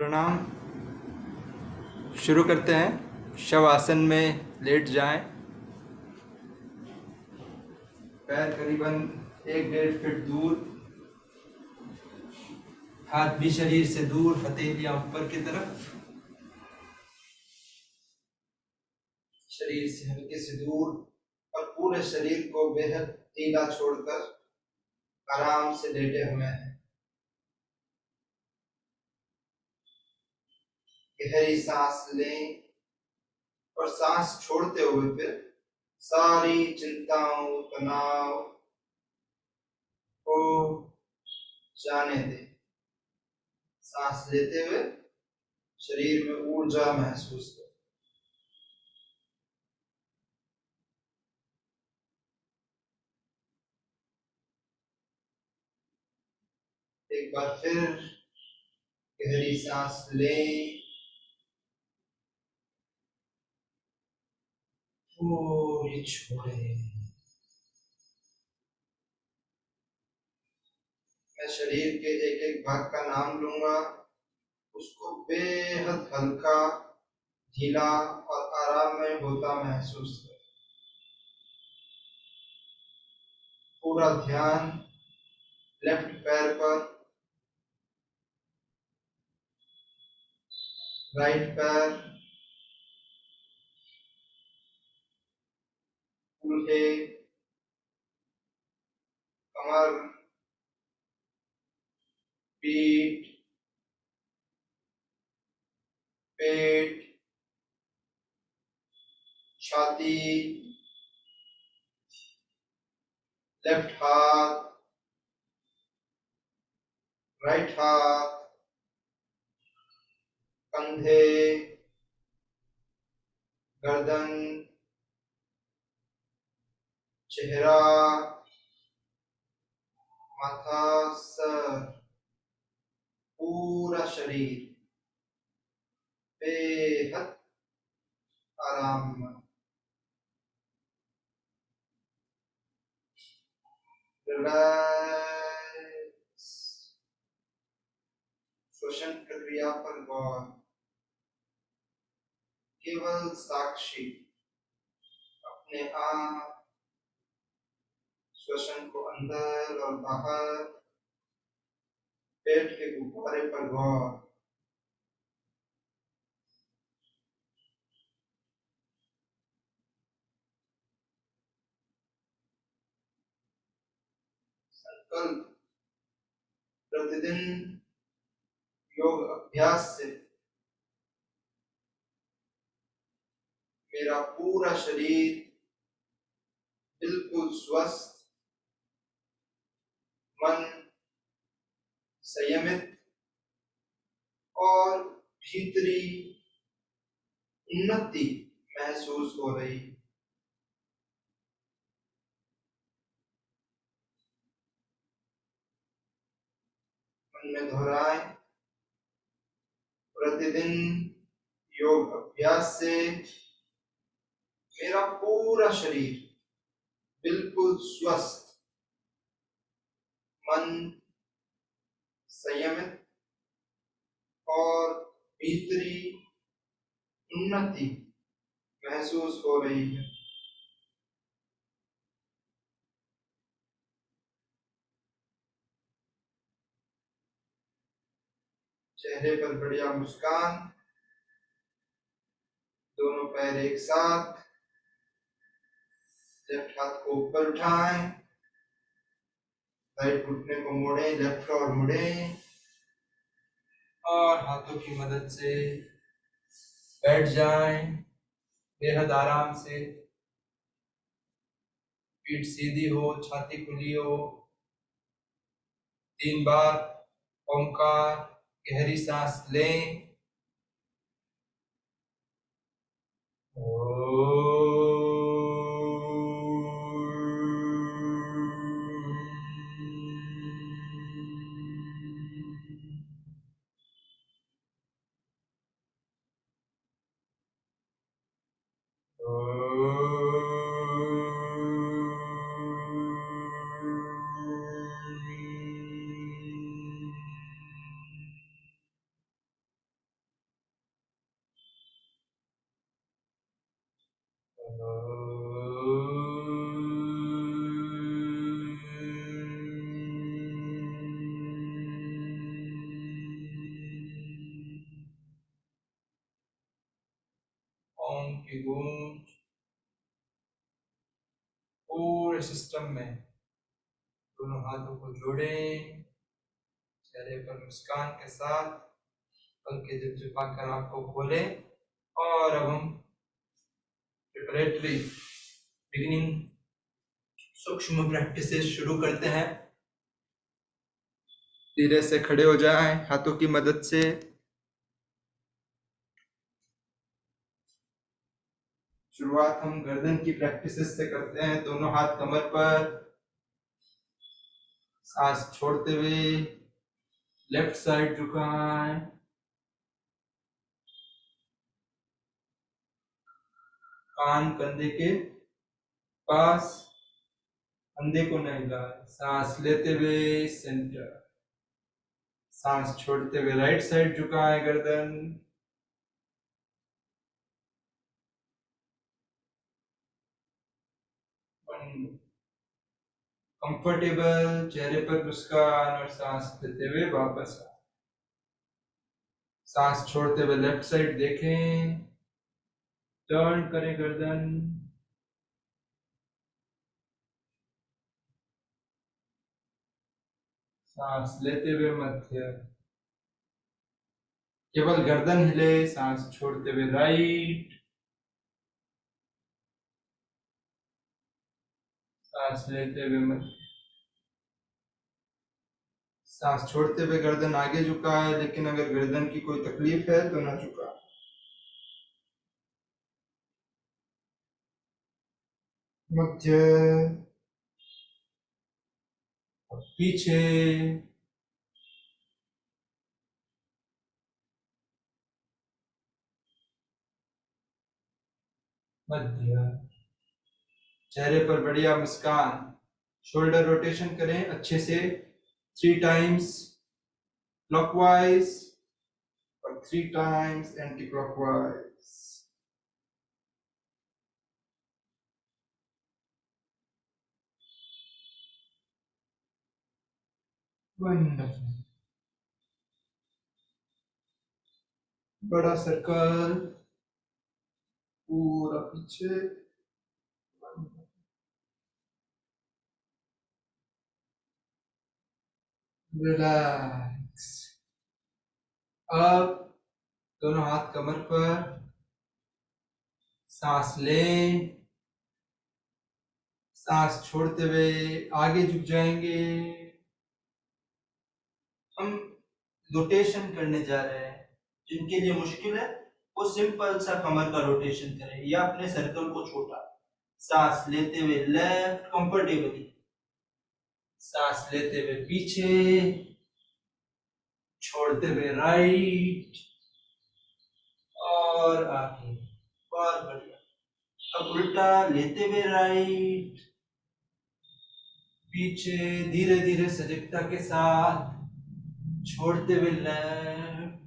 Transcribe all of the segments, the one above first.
प्रणाम। शुरू करते हैं। शव आसन में लेट जाएं। पैर करीबन 1-1.5 फीट दूर, हाथ भी शरीर से दूर, हथेलियां ऊपर की तरफ, शरीर से हल्के से दूर और पूरे शरीर को बेहद ढीला छोड़कर आराम से लेटे हुए हैं। गहरी सांस लें और सांस छोड़ते हुए फिर सारी चिंताओं, तनाव को जाने दें। सांस लेते हुए शरीर में ऊर्जा महसूस करें। एक बार फिर गहरी सांस लें और ये छोड़ें। मैं शरीर के एक एक भाग का नाम लूंगा, उसको बेहद हल्का, ढीला और आराम में होता महसूस करें। पूरा ध्यान लेफ्ट पैर पर, राइट पैर, कूल्हे, कमर, पीठ, पेट, छाती, लेफ्ट हाथ, राइट हाथ, कंधे, गर्दन, चेहरा, माथा, सर, पूरा शरीर बेहद आराम में। रिलैक्स। श्वसन प्रक्रिया पर गौर, केवल साक्षी अपने आप श्वसन को अंदर और बाहर, पेट के गुब्बारे पर गौर। संकल्प, प्रतिदिन योग अभ्यास से मेरा पूरा शरीर बिल्कुल स्वस्थ, मन संयमित और भीतरी उन्नति महसूस हो रही। मन में दोहराएं, प्रतिदिन योग अभ्यास से मेरा पूरा शरीर बिल्कुल स्वस्थ, मन संयमित और भीतरी उन्नति महसूस हो रही है। चेहरे पर बढ़िया मुस्कान, दोनों पैर एक साथ, लेफ्ट हाथ को ऊपर उठाएं, राइट घुटने को मोड़ें, लेफ्ट और मुड़ें और हाथों की मदद से बैठ जाएं बेहद आराम से। पीठ सीधी हो, छाती खुली हो। 3 बार ओंकार, गहरी सांस लें। की गूंज पूरे सिस्टम में। दोनों हाथों को जोड़ें, चेहरे पर मुस्कान के साथ हल्के दिल झुकाकर आंखों को खोलें। और अब हम प्रिपरेटरी बिगिनिंग सूक्ष्म प्रैक्टिसेस शुरू करते हैं। धीरे से खड़े हो जाएं हाथों की मदद से। शुरुआत हम गर्दन की प्रैक्टिसेस से करते हैं। दोनों हाथ कमर पर, सांस छोड़ते हुए लेफ्ट साइड झुकाएं, कान कंधे के पास, कंधे को नहीं हिलाएं। सांस लेते हुए सेंटर, सांस छोड़ते हुए राइट साइड झुकाएं गर्दन। कंफर्टेबल, चेहरे पर मुस्कान और सांस लेते हुए वापस आ। सांस छोड़ते हुए लेफ्ट साइड देखें, टर्न करें गर्दन। सांस लेते हुए मध्य, केवल गर्दन हिले। सांस छोड़ते हुए राइट, सांस लेते हुए मध्य। सांस छोड़ते हुए गर्दन आगे झुकाए, लेकिन अगर गर्दन की कोई तकलीफ है तो ना झुकाए। मध्य, पीछे, मध्य, चेहरे पर बढ़िया मुस्कान। शोल्डर रोटेशन करें अच्छे से 3 टाइम्स क्लॉकवाइज और 3 टाइम्स एंटी क्लॉकवाइज। बड़ा सर्कल पूरा पीछे। रिलैक्स। अब दोनों हाथ कमर पर, सांस लें, सांस छोड़ते हुए आगे झुक जाएंगे। हम रोटेशन करने जा रहे हैं। जिनके लिए मुश्किल है वो सिंपल सा कमर का रोटेशन करें या अपने सर्कल को छोटा। सांस लेते हुए लेफ्ट कंफर्टेबली, सांस लेते हुए पीछे, छोड़ते हुए राइट और आगे। बहुत बढ़िया। अब उल्टा, लेते हुए राइट, पीछे, धीरे धीरे सजगता के साथ, छोड़ते हुए लेफ्ट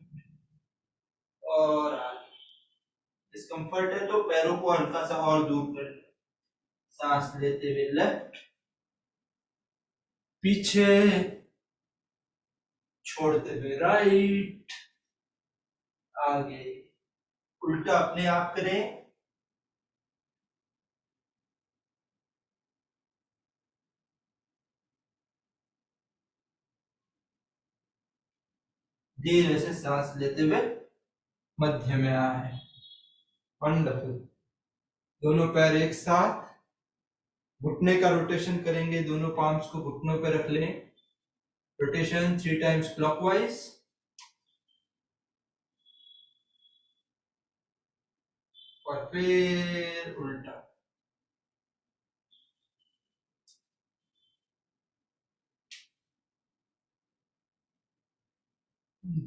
और आगे। डिस्कंफर्ट है तो पैरों को हल्का सा और दूर कर। सांस लेते हुए लेफ्ट, पीछे, छोड़ते हुए राइट, आगे। उल्टा अपने आप करें। धीरे से सांस लेते हुए मध्य में आए। वंडरफुल। दोनों पैर एक साथ, घुटने का रोटेशन करेंगे। दोनों पाम्स को घुटनों पर रख लें। रोटेशन 3 टाइम्स क्लॉकवाइज और फिर उल्टा।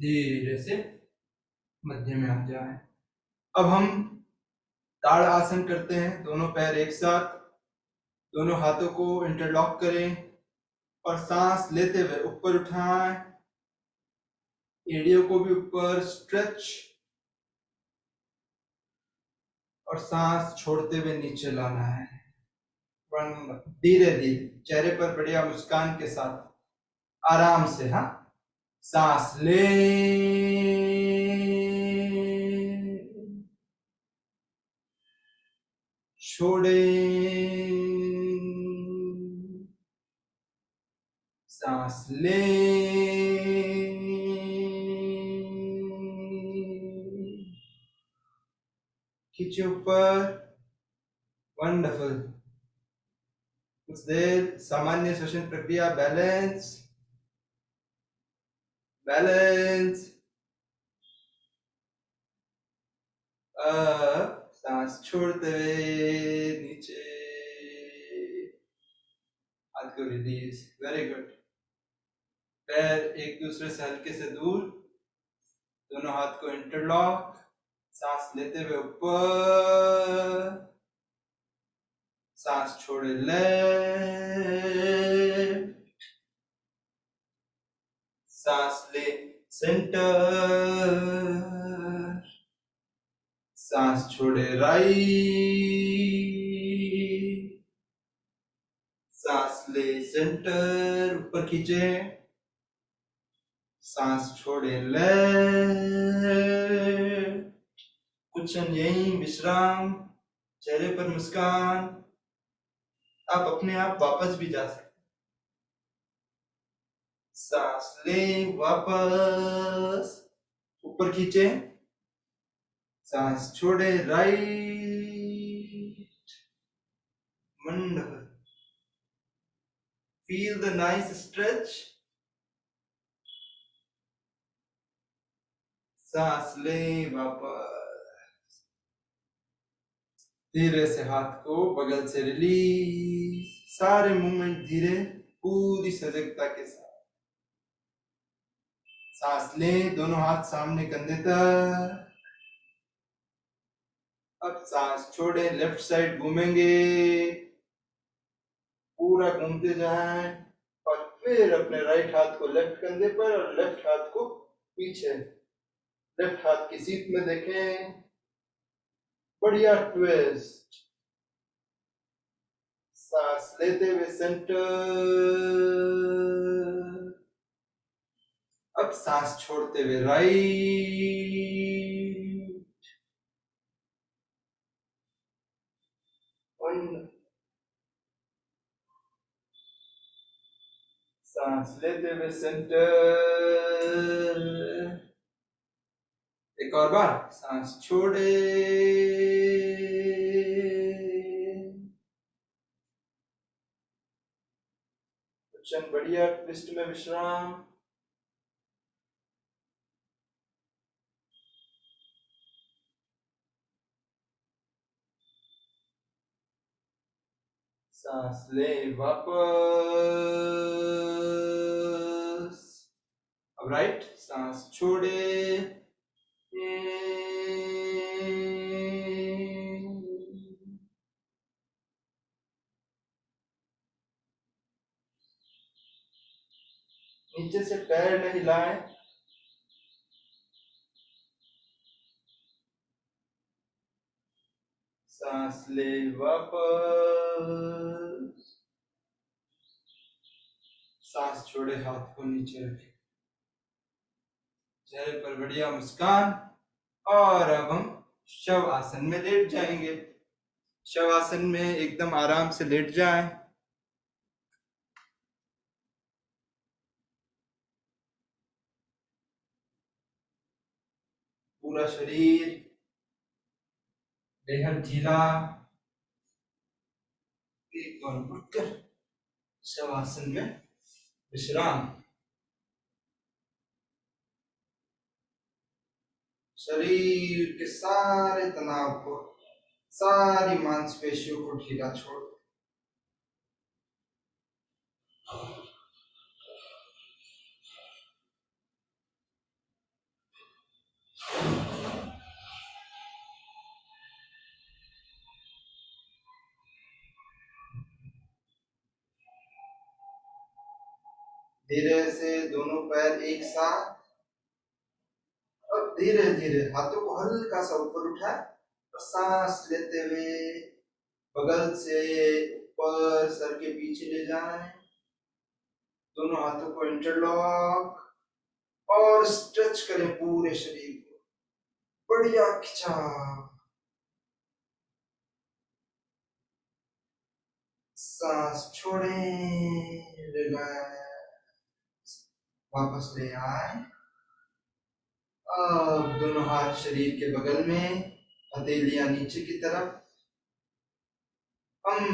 धीरे से मध्य में आ जाए। अब हम ताड़ आसन करते हैं। दोनों पैर एक साथ, दोनों हाथों को इंटरलॉक करें और सांस लेते हुए ऊपर उठाएं। एड़ियों को भी ऊपर स्ट्रेच और सांस छोड़ते हुए नीचे लाना है। धीरे धीरे, चेहरे पर बढ़िया मुस्कान के साथ, आराम से। हाँ, सांस ले, छोड़ें, सांस लें, खींचे ऊपर, वंडरफुल। कुछ देर सामान्य श्वसन प्रक्रिया, बैलेंस बैलेंस। सांस छोड़ते हुए नीचे, हाथ को रिलीज, वेरी गुड। पैर एक दूसरे से हल्के से दूर, दोनों हाथ को इंटरलॉक, सांस लेते हुए ऊपर, सांस छोड़े लेफ्ट, सांस ले सेंटर, सांस छोड़े राइट, सांस ले सेंटर, ऊपर खींचे, सांस छोड़े लेफ्ट, कुछ क्षण यहीं विश्राम, चेहरे पर मुस्कान। आप अपने आप वापस भी जा सकते, सांस ले, वापस, ऊपर खींचे, सांस छोड़े right, wonderful. Feel the nice stretch, सांस ले, वापस, धीरे से हाथ को बगल से रिलीज, सारे मूवमेंट धीरे, पूरी सजगता के साथ। सांस ले, दोनों हाथ सामने कंधे तक। अब सांस छोड़े, लेफ्ट साइड घूमेंगे, पूरा घूमते जाएं, और फिर अपने राइट हाथ को लेफ्ट कंधे पर और लेफ्ट हाथ को पीछे, लेफ्ट हाथ की सीट में देखें, बढ़िया ट्विस्ट। सांस लेते हुए सेंटर, अब सांस छोड़ते हुए राइट, सांस लेते हुए सेंटर, एक और बार, सांस छोड़े, बढ़िया ट्विस्ट में विश्राम, सांस ले, वापस, अब राइट, सांस छोड़े, नीचे से पैर न हिलाएं, सांस ले, वापस, सांस छोड़े, हाथ को नीचे रखें, चेहरे पर बढ़िया मुस्कान। और अब हम शव आसन में लेट जाएंगे। शव आसन में एकदम आराम से लेट जाएं, पूरा शरीर बेहद ढीला, एक और उठकर शव आसन में विश्राम। शरीर के सारे तनाव को, सारी मांसपेशियों को ढीला छोड़, धीरे से दोनों पैर एक साथ, और धीरे धीरे हाथों को हल्का सा ऊपर उठाए और सांस लेते हुए बगल से ऊपर सर के पीछे ले जाएं, दोनों हाथों को इंटरलॉक, और स्ट्रेच करें पूरे शरीर को, बढ़िया खिंचाव, सांस छोड़ें, रिलैक्स, वापस ले आए। अब दोनों हाथ शरीर के बगल में, हथेलियां नीचे की तरफ। हम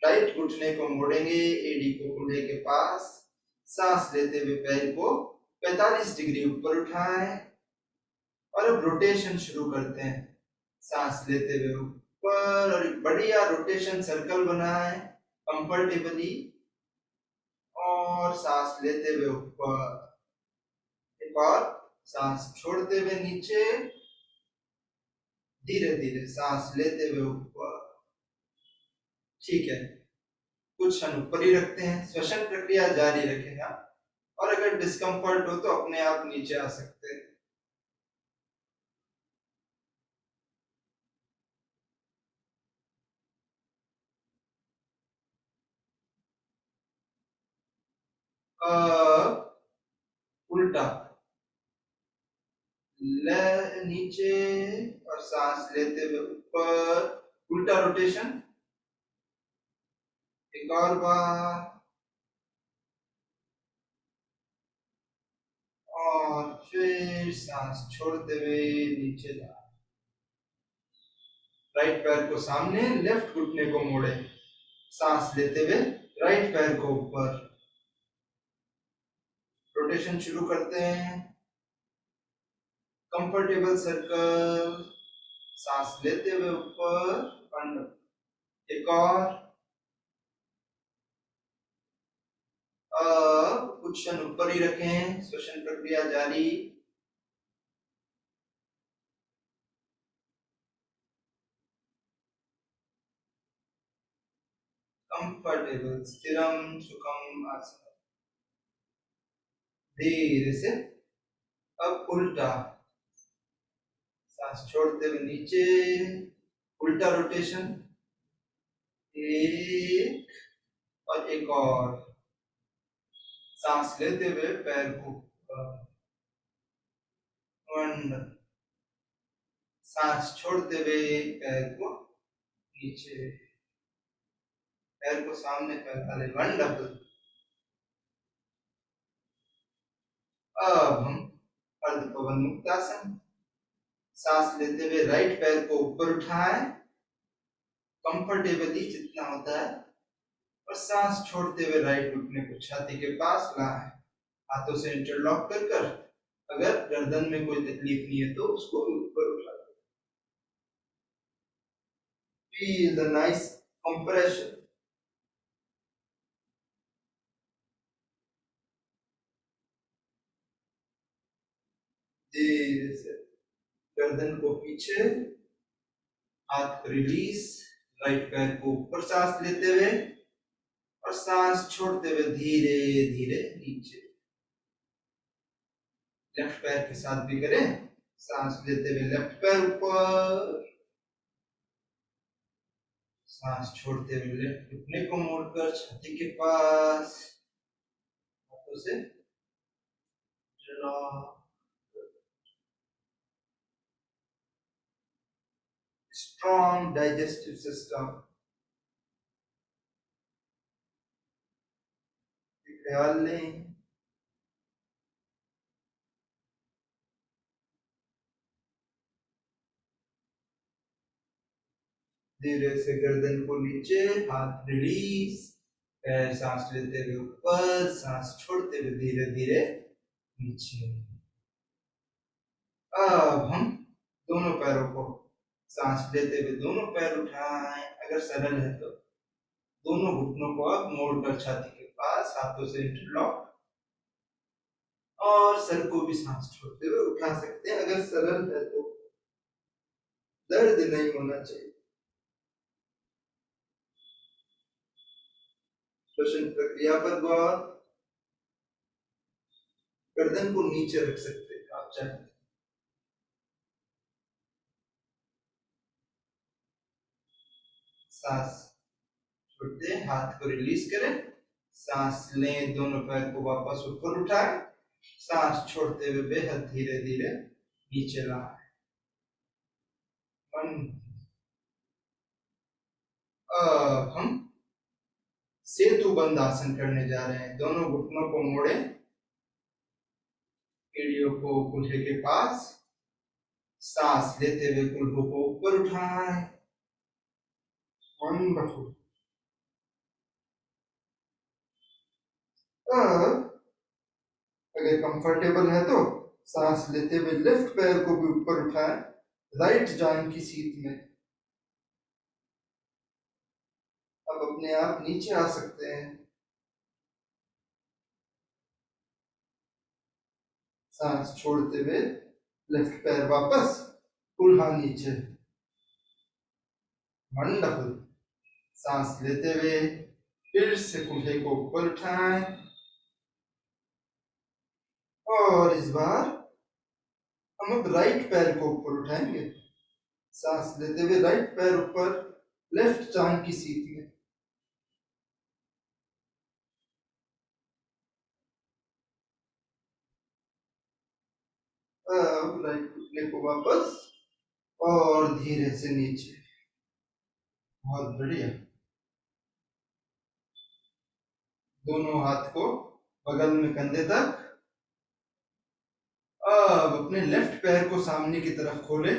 राइट घुटने को मोड़ेंगे, एडी को कूल्हे के पास। सांस लेते हुए पैर को 45 डिग्री ऊपर उठाएं और अब रोटेशन शुरू करते हैं। सांस लेते हुए ऊपर और एक बढ़िया रोटेशन सर्कल बनाएं कंफर्टेबली, और सांस लेते हुए ऊपर। एक और सांस छोड़ते हुए नीचे, धीरे धीरे सांस लेते हुए ऊपर। ठीक है, कुछ क्षण ऊपर ही रखते हैं, श्वसन प्रक्रिया जारी रखेगा, और अगर डिस्कम्फर्ट हो तो अपने आप नीचे आ सकते हैं। उल्टा नीचे और सांस लेते हुए ऊपर, उल्टा रोटेशन। एक और बार, और फिर सांस छोड़ते हुए नीचे जा। राइट पैर को सामने, लेफ्ट घुटने को मोड़े। सांस लेते हुए राइट पैर को ऊपर, रोटेशन शुरू करते हैं। कंफर्टेबल सर्कल, सांस लेते हुए ऊपर, एक और। कुछ क्षण ऊपर ही रखें, श्वसन प्रक्रिया जारी। कंफर्टेबल स्थिरम सुखम आसन। धीरे से अब उल्टा, सांस छोड़ते हुए नीचे, उल्टा रोटेशन। एक और एक और, सांस लेते हुए पैर को सांस छोड़ते हुए पैर को नीचे, पैर को सामने, पैर वाले वंडरफुल। अब हम अर्ध पवन मुक्तासन। सांस लेते हुए राइट पैर को ऊपर उठाएं कंफर्टेबली जितना होता है, और सांस छोड़ते हुए राइट घुटने को छाती के पास लाएं, हाथों से इंटरलॉक कर कर। अगर गर्दन में कोई तकलीफ नहीं है तो उसको भी ऊपर उठा दो। Feel the nice compression. धीरे से गर्दन को पीछे, हाथ को रिलीज, राइट पैर को ऊपर सांस लेते हुए, और सांस छोड़ते हुए धीरे धीरे नीचे। लेफ्ट पैर के साथ भी करें, सांस लेते हुए लेफ्ट पैर ऊपर, सांस छोड़ते हुए लेफ्ट घुटने को मोड़कर छाती के पास, हाथों से स्ट्रॉन्ग डाइजेस्टिव सिस्टम। ख्याल लें धीरे से गर्दन को नीचे, हाथ रिलीज, पैर सांस लेते हुए ऊपर, सांस छोड़ते हुए धीरे धीरे नीचे। अब हम दोनों पैरों को, सांस लेते हुए दोनों पैर उठाएं, अगर सरल है तो दोनों घुटनों को अब मोड़कर छाती के पास, हाथों से इंटरलॉक, और सर को भी सांस छोड़ते हुए उठा सकते हैं अगर सरल है तो। दर्द नहीं होना चाहिए। श्वसन प्रक्रिया पर गौर। गर्दन को नीचे रख सकते हैं आप चाहे। सांस छोड़ते, हाथ को रिलीज करें, सांस लें, दोनों पैर को वापस ऊपर उठाएं, सांस छोड़ते हुए बेहद धीरे धीरे नीचे लाएं। अब हम सेतु बंद आसन करने जा रहे हैं। दोनों घुटनों को मोड़े, एड़ियों को कूल्हे के पास, सांस लेते हुए कूल्हों को ऊपर उठाएं। वंडरफुल। अगर कंफर्टेबल है तो सांस लेते हुए लेफ्ट पैर को भी ऊपर उठाएं, राइट जांघ की सीट में। अब अपने आप नीचे आ सकते हैं। सांस छोड़ते हुए लेफ्ट पैर वापस, कूल्हा नीचे। वंडरफुल। सांस लेते हुए फिर से कूल्हे को ऊपर उठाएं, और इस बार हम अब राइट पैर को ऊपर उठाएंगे। सांस लेते हुए राइट पैर ऊपर, लेफ्ट जांघ की सीट में। अब राइट घुटने को वापस और धीरे से नीचे। बहुत बढ़िया। दोनों हाथ को बगल में कंधे तक। अब अपने लेफ्ट पैर को सामने की तरफ खोले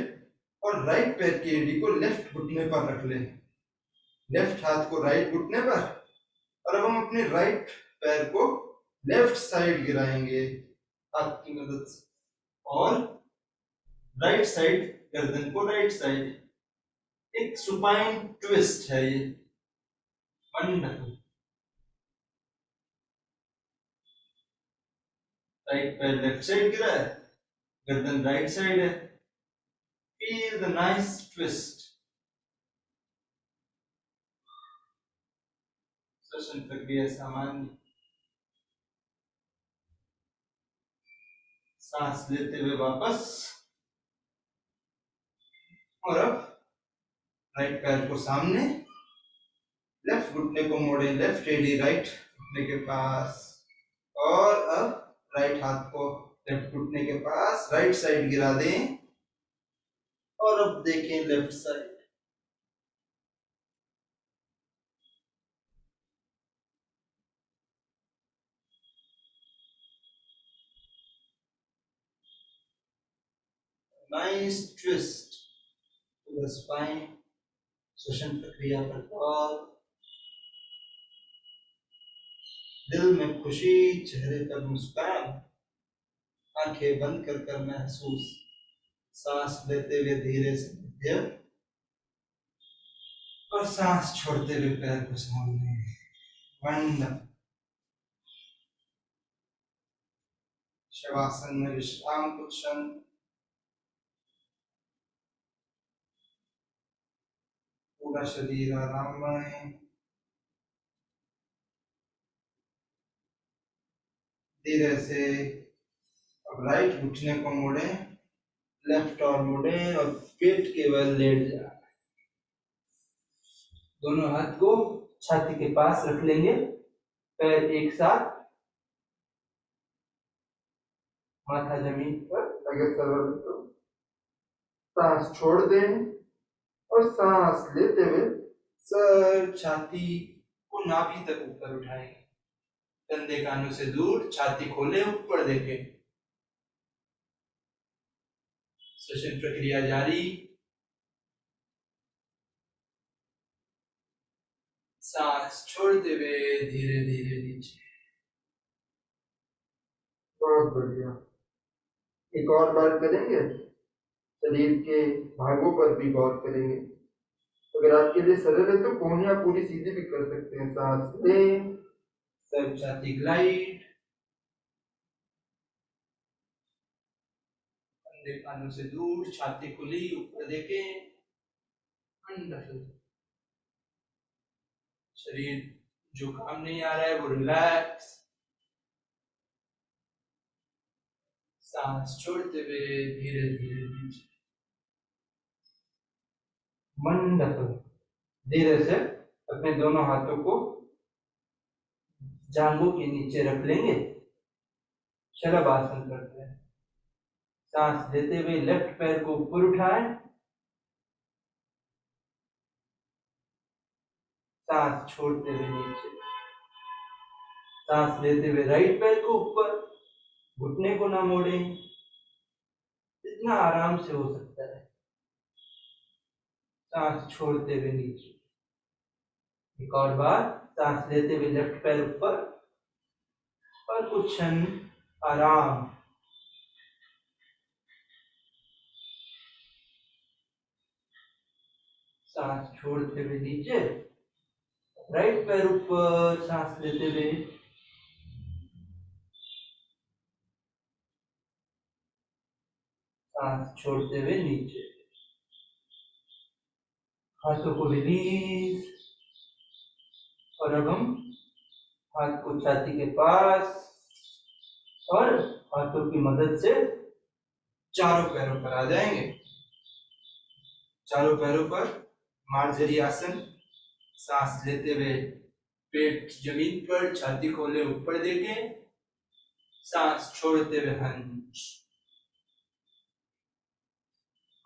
और राइट पैर की एड़ी को लेफ्ट घुटने पर रख ले। लेफ्ट हाथ को राइट घुटने पर, और अब हम अपने राइट पैर को लेफ्ट साइड गिराएंगे हाथ की मदद से, और राइट साइड गर्दन को राइट साइड। एक सुपाइन ट्विस्ट है ये। वंडरफुल। राइट पैर लेफ्ट साइड गिरा है, गर्दन राइट साइड है। Feel the nice twist. श्वसन प्रक्रिया सामान्य। सांस लेते हुए वापस, और अब राइट पैर को सामने, लेफ्ट घुटने को मोड़े, लेफ्ट एडी राइट घुटने के पास, और अब राइट हाथ को लेफ्ट घुटने के पास राइट साइड गिरा दें, और अब देखें left side. Nice twist to the spine. श्वसन प्रक्रिया पर गौर। दिल में खुशी, चेहरे पर मुस्कान, आंखें बंद कर कर महसूस। सांस लेते हुए धीरे से मध्यम, और सांस छोड़ते हुए पैर को सामने। वंडरफुल। शवासन में विश्राम कुछ क्षण। पूरा शरीर आराम में। धीरे से अब राइट घुटने को मोड़े, लेफ्ट और मोड़े, और पेट केवल लेट जाए। दोनों हाथ को छाती के पास रख लेंगे, पैर एक साथ, माथा जमीन पर अगर सरल तो। सांस छोड़ दें, और सांस लेते हुए सर छाती को नाभि तक ऊपर उठाएं। कंधे कानों से दूर, छाती खोले, ऊपर देखें। श्वसन प्रक्रिया जारी। सांस छोड़ते हुए धीरे धीरे नीचे। बहुत बढ़िया। एक और बार करेंगे, शरीर के भागों पर भी गौर करेंगे। अगर आपके लिए सरल है तो कोहनियां पूरी सीधी भी कर सकते हैं। सांस लें, सर छाती ग्लाइड, कंधे कानों से दूर, छाती खुली, ऊपर देखें। वंडरफुल। शरीर जो काम नहीं आ रहा है वो रिलैक्स। सांस छोड़ते हुए धीरे धीरे नीचे। वंडरफुल। धीरे से अपने दोनों हाथों को जांघों के नीचे रख लेंगे, शलभासन करते हैं। सांस लेते हुए लेफ्ट पैर को ऊपर उठाएं, सांस छोड़ते हुए नीचे। सांस लेते हुए राइट पैर को ऊपर, घुटने को ना मोड़ें, जितना आराम से हो सकता है। सांस छोड़ते हुए नीचे। एक और बार, सांस लेते हुए लेफ्ट पैर ऊपर और कुछ क्षण आराम। सांस छोड़ते हुए नीचे, राइट पैर ऊपर, सांस लेते हुए सांस छोड़ते हुए नीचे। हाथों को रिलीज, और अब हम हाथ को छाती के पास और हाथों की मदद से चारों पैरों पर आ जाएंगे। चारों पैरों पर मार्जरी आसन। सांस लेते हुए पेट जमीन पर, छाती खोले ऊपर देके, सांस छोड़ते हुए हंस,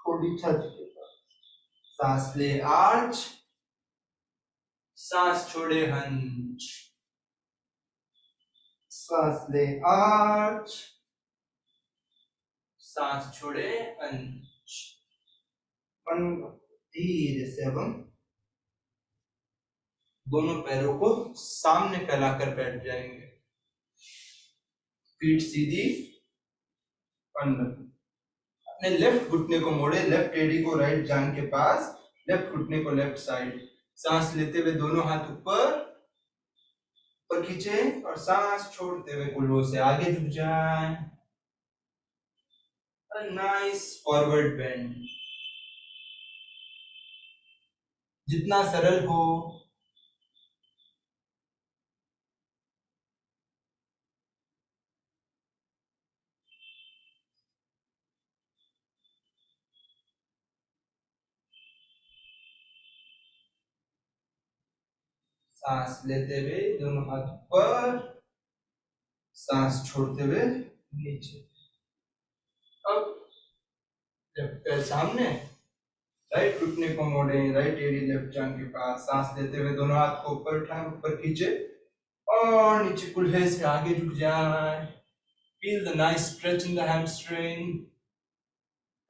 थोड़ी छाती के पास। सांस ले आर्च, सांस छोड़े हंस, सांस ले आर्च, सांस छोड़े हंस। धीरे से अब हम दोनों पैरों को सामने फैलाकर बैठ जाएंगे। पीठ सीधी, अपने लेफ्ट घुटने को मोड़े, लेफ्ट एडी को राइट जांघ के पास, लेफ्ट घुटने को लेफ्ट साइड। सांस लेते हुए दोनों हाथ ऊपर ऊपर खींचे और सांस छोड़ते हुए कुल्हों से आगे झुक जाएं। नाइस फॉरवर्ड बेंड, जितना सरल हो। सांस लेते हुए दोनों हाथ ऊपर, सांस छोड़ते हुए नीचे। अब लेफ्ट पैर सामने, राइट घुटने को मोड़े, राइट एडी लेफ्ट जांघ के पास। सांस लेते हुए दोनों हाथ को ऊपर उठाएं, ऊपर खींचे और नीचे कुल्हे से आगे झुक जाए। Feel the nice stretch in the hamstring,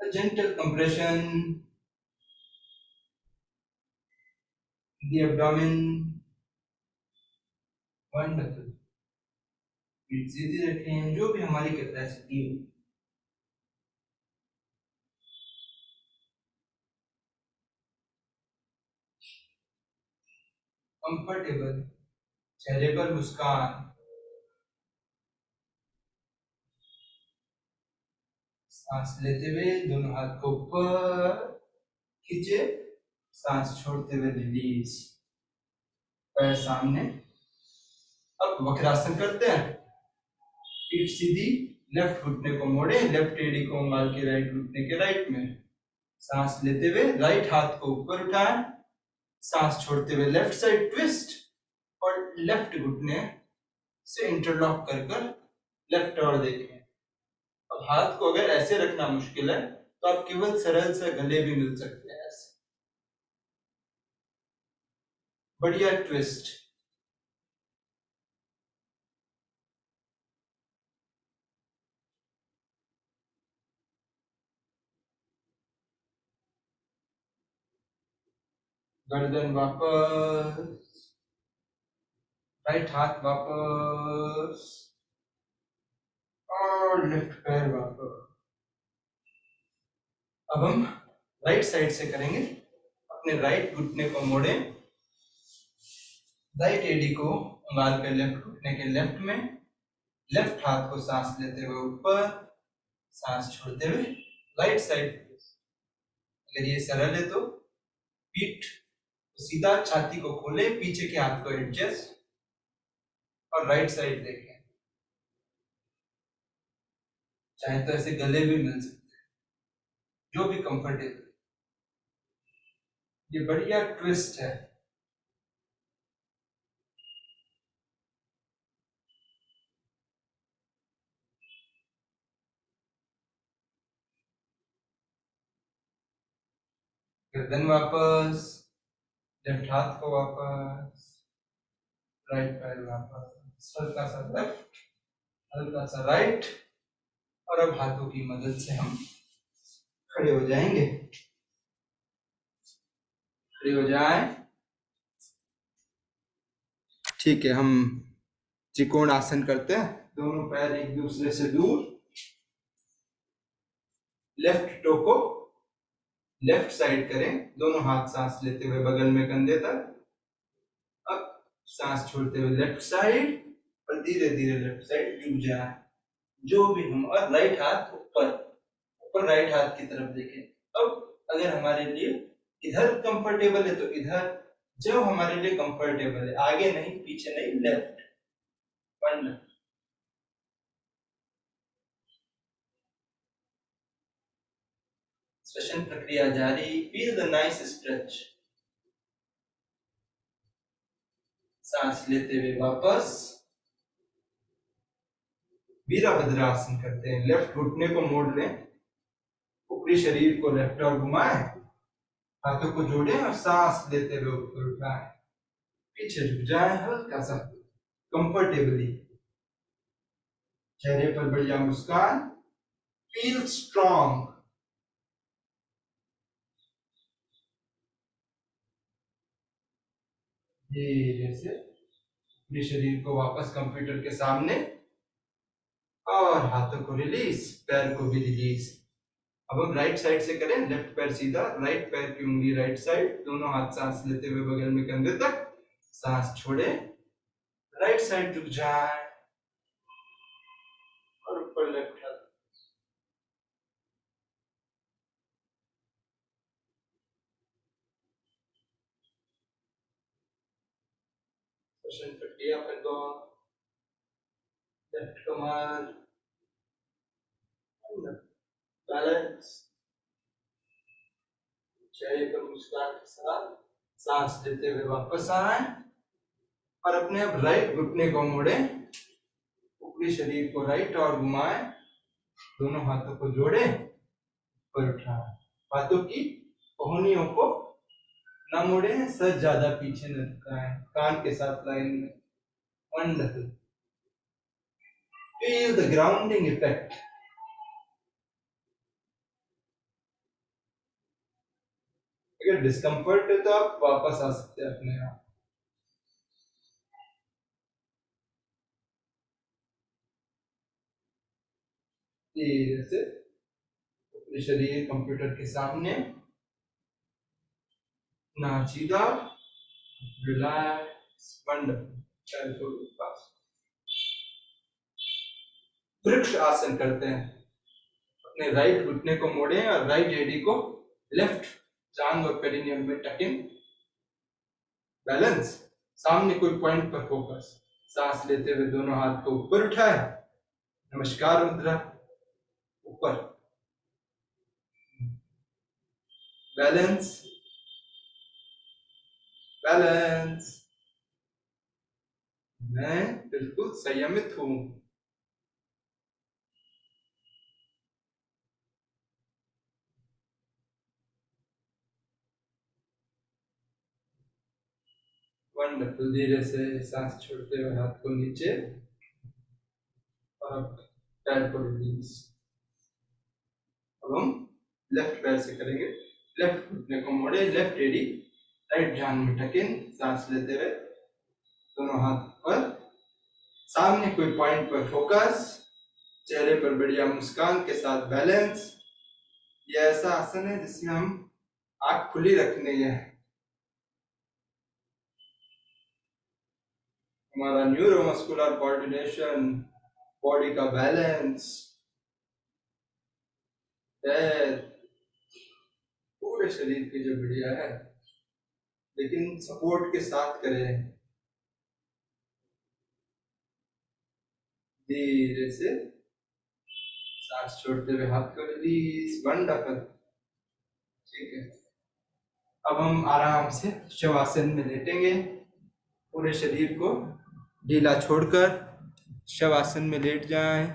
a gentle compression in the abdomen. Wonderful. पीठ सीधी रखें, जो भी हमारी कैपेसिटी हो। कंफर्टेबल, चेहरे पर मुस्कान। सांस लेते हुए दोनों हाथ को ऊपर खींचे, सांस छोड़ते हुए रिलीज। पैर सामने। अब वक्रासन करते हैं। पीठ सीधी, लेफ्ट घुटने को मोड़े, लेफ्ट एडी को उंगल के राइट घुटने के राइट में। सांस लेते हुए राइट हाथ को ऊपर उठाएं, सांस छोड़ते हुए लेफ्ट साइड ट्विस्ट और लेफ्ट घुटने से इंटरलॉक कर लेफ्ट और देखें। अब हाथ को अगर ऐसे रखना मुश्किल है तो आप केवल सरल से गले भी मिल सकते हैं ऐसे। बढ़िया ट्विस्ट। गर्दन वापस, राइट हाथ वापस और लेफ्ट पैर वापस। अब हम राइट साइड से करेंगे। अपने राइट घुटने को मोड़े, राइट एडी को उंगल के लेफ्ट घुटने के लेफ्ट में, लेफ्ट हाथ को सांस लेते हुए ऊपर, सांस छोड़ते हुए राइट साइड। अगर ये सरल है तो पीठ सीधा, छाती को खोले, पीछे के हाथ को एडजस्ट और राइट साइड देखें। चाहे तो ऐसे गले भी मिल सकते हैं, जो भी कंफर्टेबल। ये बढ़िया ट्विस्ट है। गर्दन वापस, लेफ्ट हाथ को वापस, राइट पैर वापस। हल्का सा लेफ्ट, हल्का सा राइट, और अब हाथों की मदद से हम खड़े हो जाएंगे। खड़े हो जाएं। ठीक है, हम त्रिकोण आसन करते हैं। दोनों पैर एक दूसरे से दूर, लेफ्ट टो को लेफ्ट साइड करें, दोनों हाथ सांस लेते हुए बगल में कंधे तक। अब सांस छोड़ते हुए लेफ्ट साइड, और धीरे धीरे लेफ्ट साइड झुक जाए, जो भी हम, और राइट हाथ ऊपर ऊपर, राइट हाथ की तरफ देखें। अब अगर हमारे लिए इधर कंफर्टेबल है तो इधर, जो हमारे लिए कंफर्टेबल है, आगे नहीं पीछे नहीं, लेफ्ट वन। श्वसन प्रक्रिया जारी। Feel the nice stretch. सांस लेते हुए वापस वीरभद्रासन करते हैं। लेफ्ट घुटने को मोड़ लें, ऊपरी शरीर को लेफ्ट और घुमाएं, हाथों को जोड़ें और सांस लेते हुए ऊपर उठाएं, पीछे झुक जाएं हल्का सा कंफर्टेबली। चेहरे पर बढ़िया मुस्कान। Feel strong. धीरे से ऊपरी शरीर को वापस कंप्यूटर के सामने, और हाथों को रिलीज, पैर को भी रिलीज। अब हम राइट साइड से करें। लेफ्ट पैर सीधा, राइट पैर की उंगली राइट साइड, दोनों हाथ सांस लेते हुए बगल में कंधे तक, सांस छोड़े, राइट साइड झुक जाए, और ऊपर लेफ्ट हाथ। श्वसन प्रक्रिया पर दो, लेफ्ट कमर, बैलेंस, चेहरे पर मुस्कान के साथ सांस लेते हुए वापस आए, और अपने अब राइट घुटने को मोड़े, ऊपरी शरीर को राइट और घुमाएं, दोनों हाथों को जोड़े, ऊपर उठाएं। हाथों की कोहनियों को ना मोड़े, सर ज्यादा पीछे न झुकाएं, कान के साथ लाइन में। Wonderful. Feel the grounding effect. अगर डिस्कंफर्ट है तो आप वापस आ सकते हैं अपने आप। धीरे से अपने शरीर कंप्यूटर के सामने, ना सीधा, रिलैक्स, वंडरफुल। वृक्ष आसन करते हैं। अपने राइट घुटने को मोड़े और राइट एडी को लेफ्ट जांग और पेरिनियम में टक इन, बैलेंस, सामने कोई पॉइंट पर फोकस। सांस लेते हुए दोनों हाथ को ऊपर उठाए, नमस्कार मुद्रा, ऊपर, बैलेंस, बैलेंस। मैं बिल्कुल संयमित हूं। वंडरफुल। धीरे से सांस छोड़ते हुए हाथ को नीचे, और पैर को रिलीज। अब हम लेफ्ट पैर से करेंगे। लेफ्ट घुटने को मोड़े, लेफ्ट एडी राइट जांग में टक इन, सांस लेते हुए दोनों हाथ पर, सामने कोई पॉइंट पर फोकस, चेहरे पर बढ़िया मुस्कान के साथ बैलेंस। यह ऐसा आसन है जिसमें हम आंख खुली रखनी है। हमारा न्यूरोमस्कुलर कोऑर्डिनेशन, बॉडी का बैलेंस, पैर, पूरे शरीर की जो बढ़िया है, लेकिन सपोर्ट के साथ करें। धीरे से सांस छोड़ते हुए हाथ को रिलीज, वंडरफुल। ठीक है, अब हम आराम से शवासन में लेटेंगे। पूरे शरीर को ढीला छोड़कर शवासन में लेट जाएं।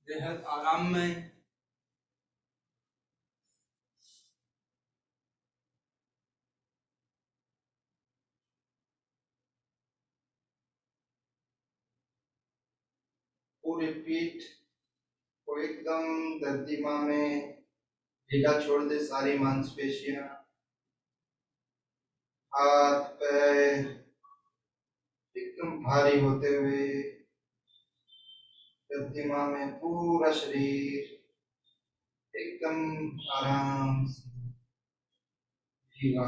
बेहद आराम में पूरी पीठ को एकदम दर्दिमा में ढीला छोड़ दे, सारी मांसपेशियां, हाथ पैर एकदम भारी होते हुए दर्दिमा में पूरा शरीर एकदम आराम से ढीला।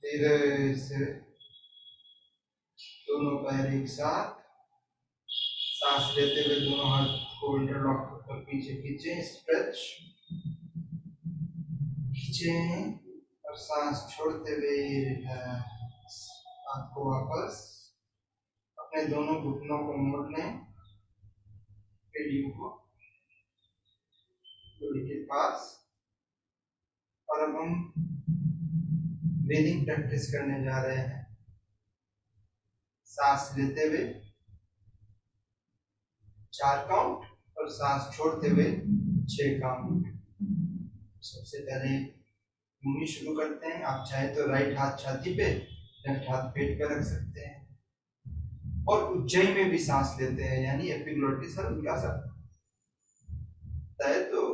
धीरे से दोनों पैर एक साथ, सांस लेते हुए दोनों हाथ को इंटरलॉक कर पीछे खींचे, स्ट्रेच खींचे, और सांस छोड़ते हुए रिलैक्स। हाथ को वापस अपने दोनों घुटनों को मोड़ लें, पेडियों को जोड़ी के पास, और अब हम ब्रीदिंग प्रैक्टिस करने जा रहे हैं। सांस लेते हुए 4 काउंट और सांस छोड़ते हुए 6 काउंट। सबसे पहले मुंह शुरू करते हैं। आप चाहे तो राइट हाथ छाती पे, लेफ्ट हाथ पेट पे रख सकते हैं, और उज्जयी में भी सांस लेते हैं, यानी एपिग्लोटिस हल्का सा है तो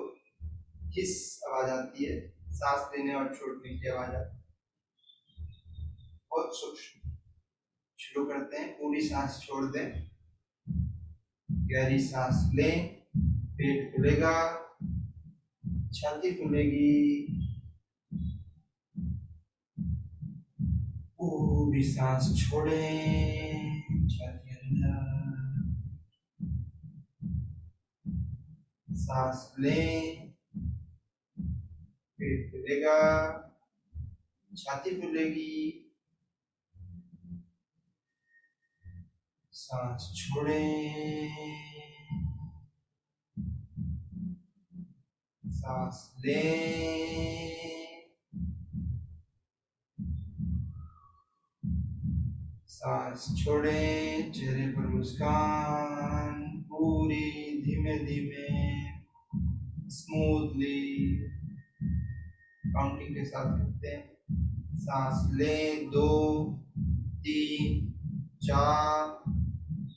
किस आवाज आती है, सांस लेने और छोड़ने की आवाज आती है। बहुत सूक्ष्म। शुरू करते हैं। पूरी सांस छोड़ दें, गहरी सांस लें, पेट खुलेगा, छाती खुलेगी, पूरी सांस छोड़ें, छाती अंदर, सांस लें, पेट खुलेगा, छाती खुलेगी, सांस छोड़ें, सांस लें, सांस छोड़ें, चेहरे पर मुस्कान, पूरी धीमे धीमे स्मूथली काउंटिंग के साथ करते हैं। सांस लें, 2 3 4,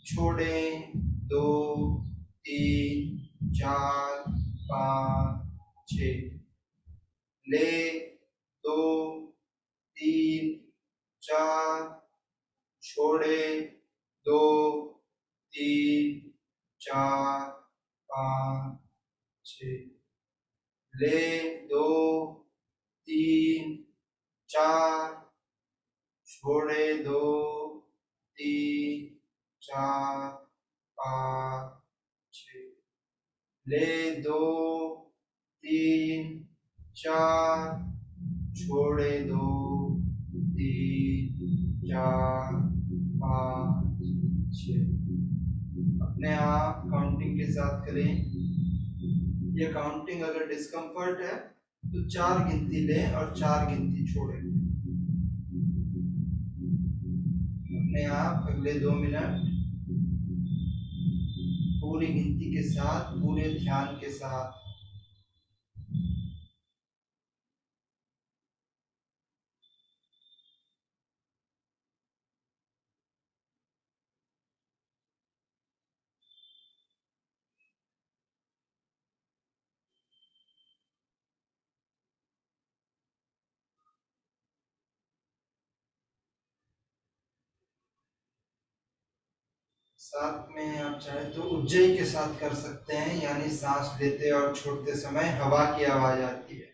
छोड़ें, 2 3 4 5 6, ले, 2 3 4, छोड़े, 2 3 4 5 6, ले, 2 3 4, छोड़े, 2 3 4 5 6, ले, 2 3 4, छोड़े, 2 3 4 5 6। अपने आप काउंटिंग के साथ करें। ये काउंटिंग अगर डिस्कम्फर्ट है तो 4 गिनती लें और 4 गिनती छोड़ें। अपने आप अगले 2 मिनट पूरी गिनती के साथ, पूरे ध्यान के साथ साथ में आप चाहे तो उज्जई के साथ कर सकते हैं, यानी सांस लेते और छोड़ते समय हवा की आवाज आती है।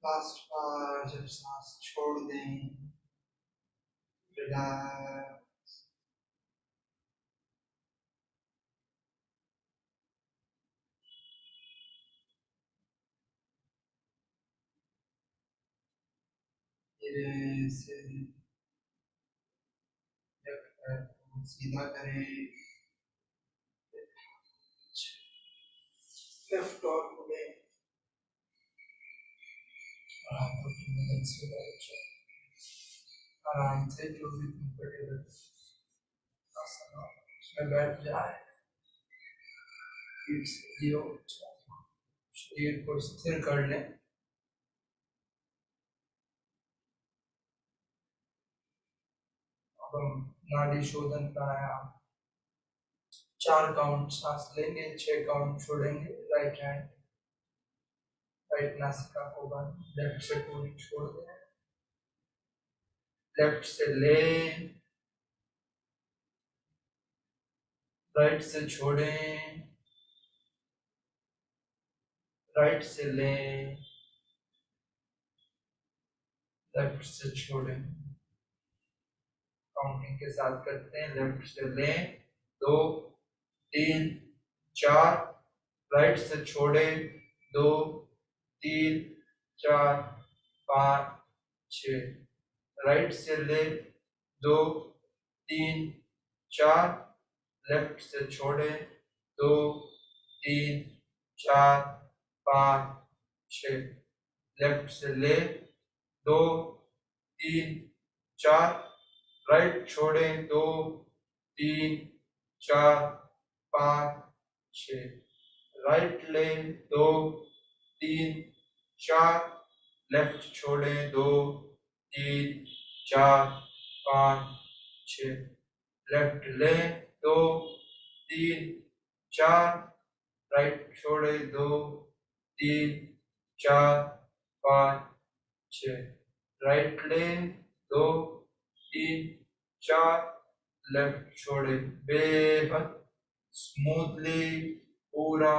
लास्ट बार जब सांस छोड़ दें, रिलैक्स, धीरे से लेफ्ट पैर को सीधा करें, लेफ्ट और मुड़े, और हाथों की मदद से बैठ आराम से जो भी कंफर्टेबल आसन हो उसमें बैठ जाए। पीठ सीधी हो, शरीर को स्थिर कर लें। अब हम नाड़ी शोधन प्राणायाम 4 काउंट सांस लेंगे, 6 काउंट छोड़ेंगे। राइट हैंड, राइट नासिका को बंद, लेफ्ट से पूरी छोड़ दें, लेफ्ट से लें, राइट से छोड़ें, राइट से लें, लेफ्ट से छोड़ें। काउंटिंग के साथ करते हैं। लेफ्ट से लें 2 3 4, राइट से छोड़ें 2 3 4 5 6, राइट से ले 2 3 4, लेफ्ट से छोड़े 2 3 4 5 6, लेफ्ट से ले 2 3 4, राइट छोड़े 2 3 4 5 6, राइट ले 2 3 4, लेफ्ट छोड़े 2 3 4 5 6, लेफ्ट ले 2 3 4, राइट छोड़े 2 3 4 5 6, राइट ले 2 3 4, लेफ्ट छोड़े। बेहद स्मूथली, पूरा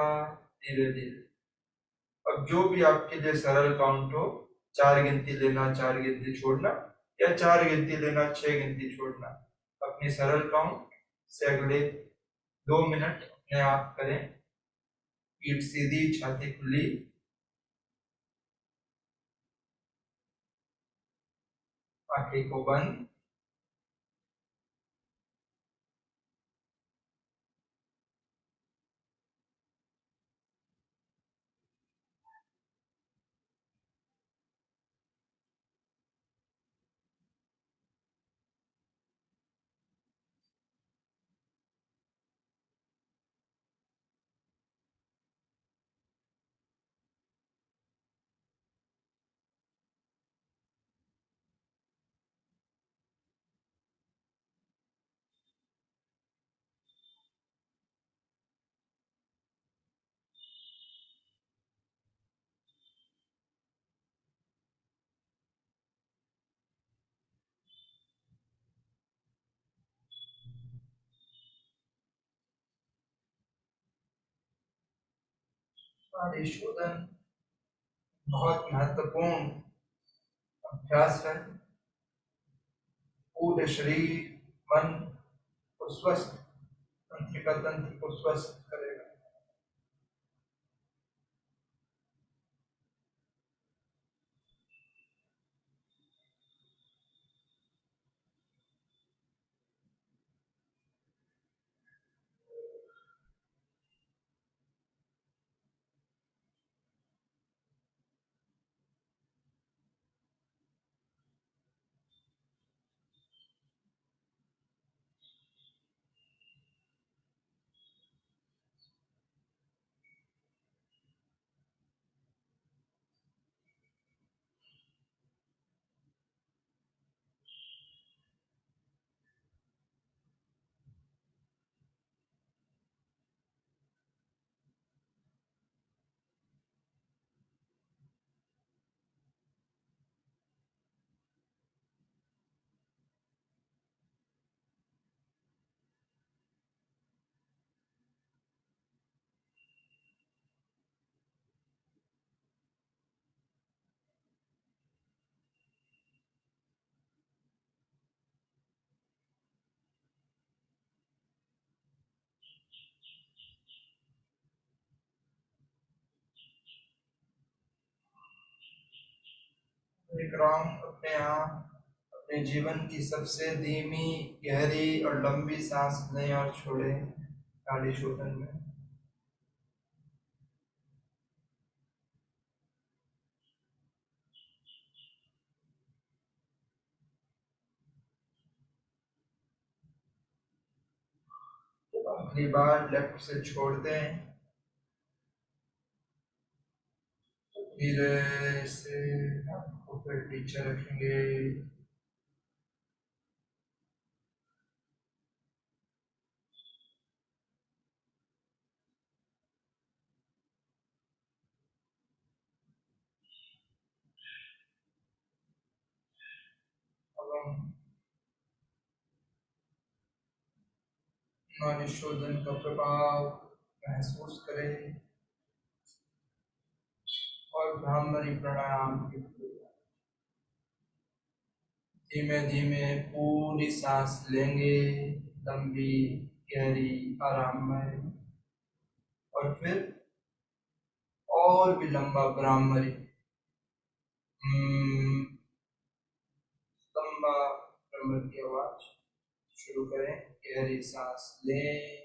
धीरे धीरे। अब जो भी आपके लिए सरल काउंट हो, 4 गिनती लेना, 4 गिनती छोड़ना, या 4 गिनती लेना, 6 गिनती छोड़ना, अपनी सरल काउंट से अगले 2 मिनट अपने आप करें। पीठ सीधी, छाती खुली, आंखें को बंद। नाड़ी शोधन बहुत महत्वपूर्ण अभ्यास है। पूरे शरीर मन को स्वस्थ, तंत्रिका तंत्र को स्वस्थ करेगा। विक्रम अपने आप अपने जीवन की सबसे धीमी, गहरी और लंबी सांस लें और छोड़ें नाड़ी शोधन में। जब आखिरी बार लेफ्ट से छोड़ दें, तो धीरे से आपको फिर पीछे रखेंगे। अब हम नाड़ी शोधन का प्रभाव महसूस करें और भ्रामरी प्राणायाम की धीमे धीमे पूरी सांस लेंगे, लंबी, गहरी, आराममय, और फिर और भी लंबा भ्रामरी। लंबा भ्रमर की आवाज शुरू करें। गहरी सांस लें,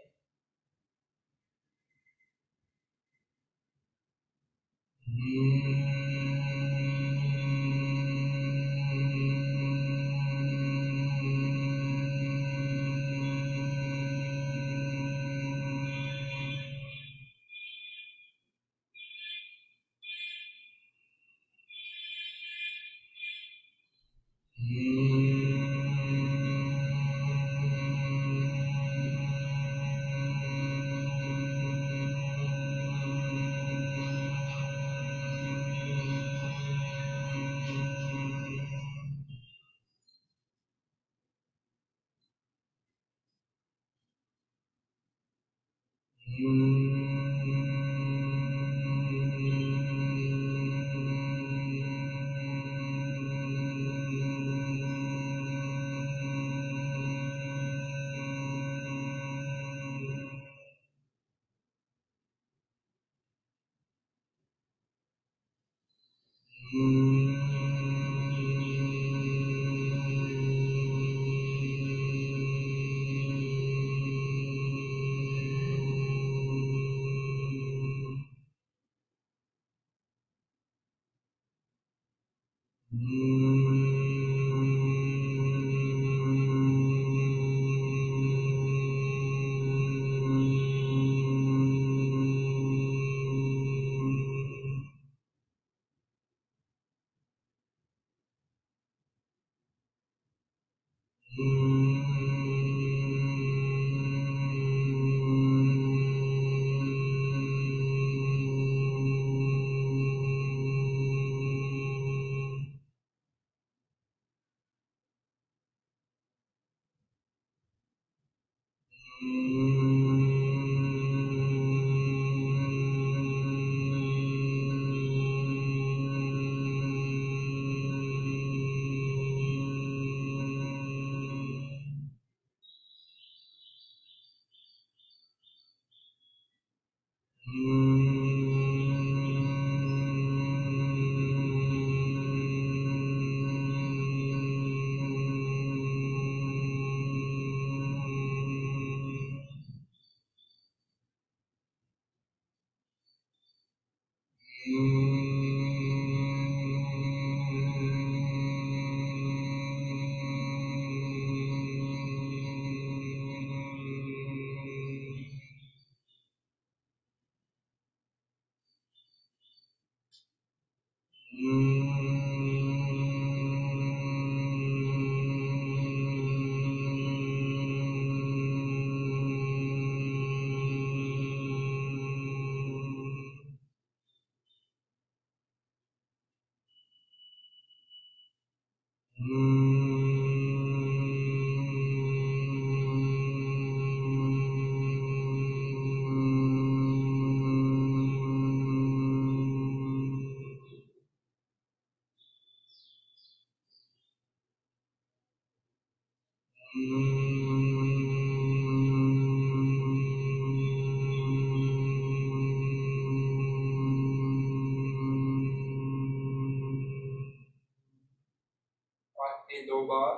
आखिरी 2 बार।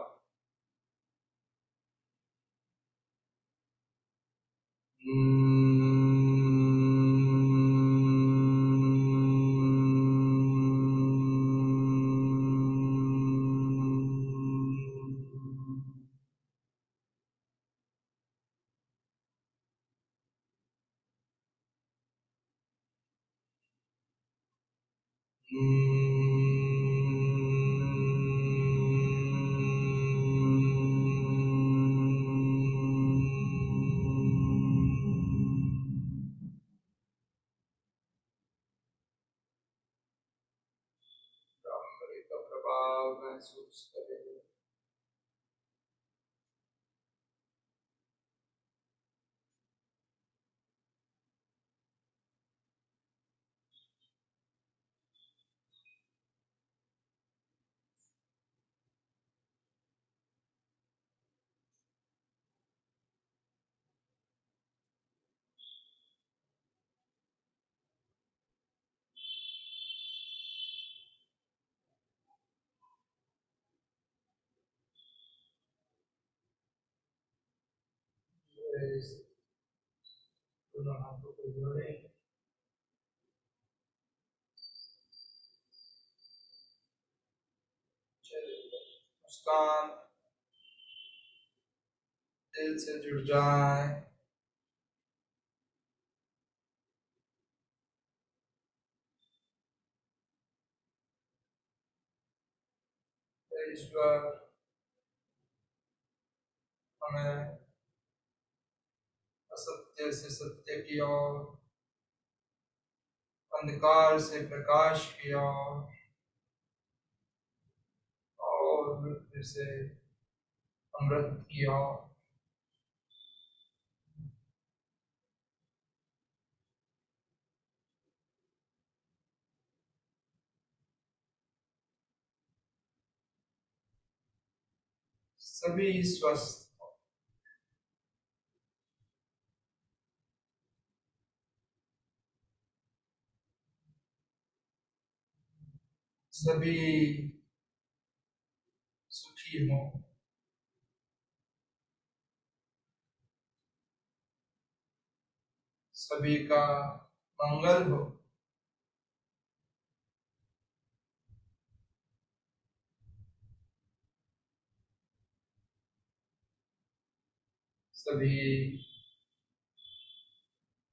ब्रह्मरी का प्रभाव महसूस करें। दोनों हाथों को जोड़ें। मुस्कान दिल से जुड़ जाए। ईश्वर हमें असत्य से सत्य की ओर, अंधकार से प्रकाश की ओर और मृत्यु से अमृत की ओर सभी स्वस्थ, सभी सुखी हो। सभी का मंगल हो। सभी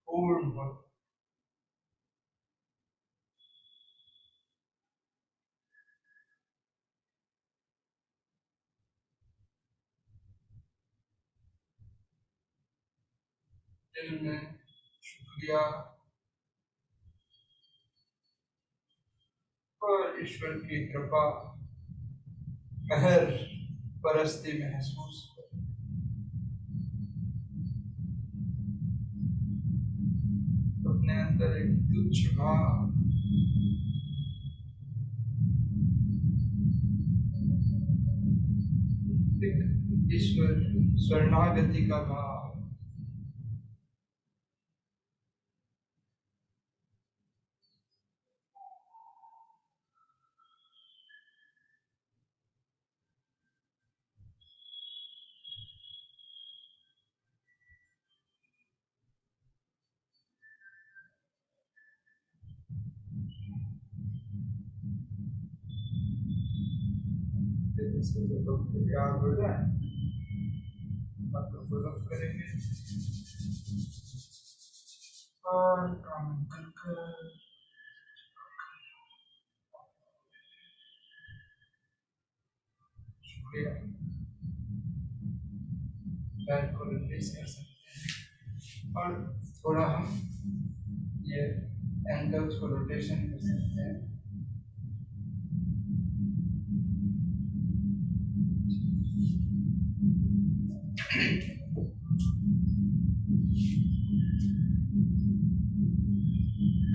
पूर्ण हो। दिल में शुक्रिया और ईश्वर की कृपा मेहर परस्ती महसूस करें। अपने अंदर एक तुच्छ भाव, एक ईश्वर शरणागति का भाव इससे जो बैक्टीरिया हो जाए मतलब बर्फ करेंगे और काम कर शुक्रिया पैर को रिलीज कर सकते हैं और थोड़ा हम ये एंगल्स को रोटेशन कर सकते हैं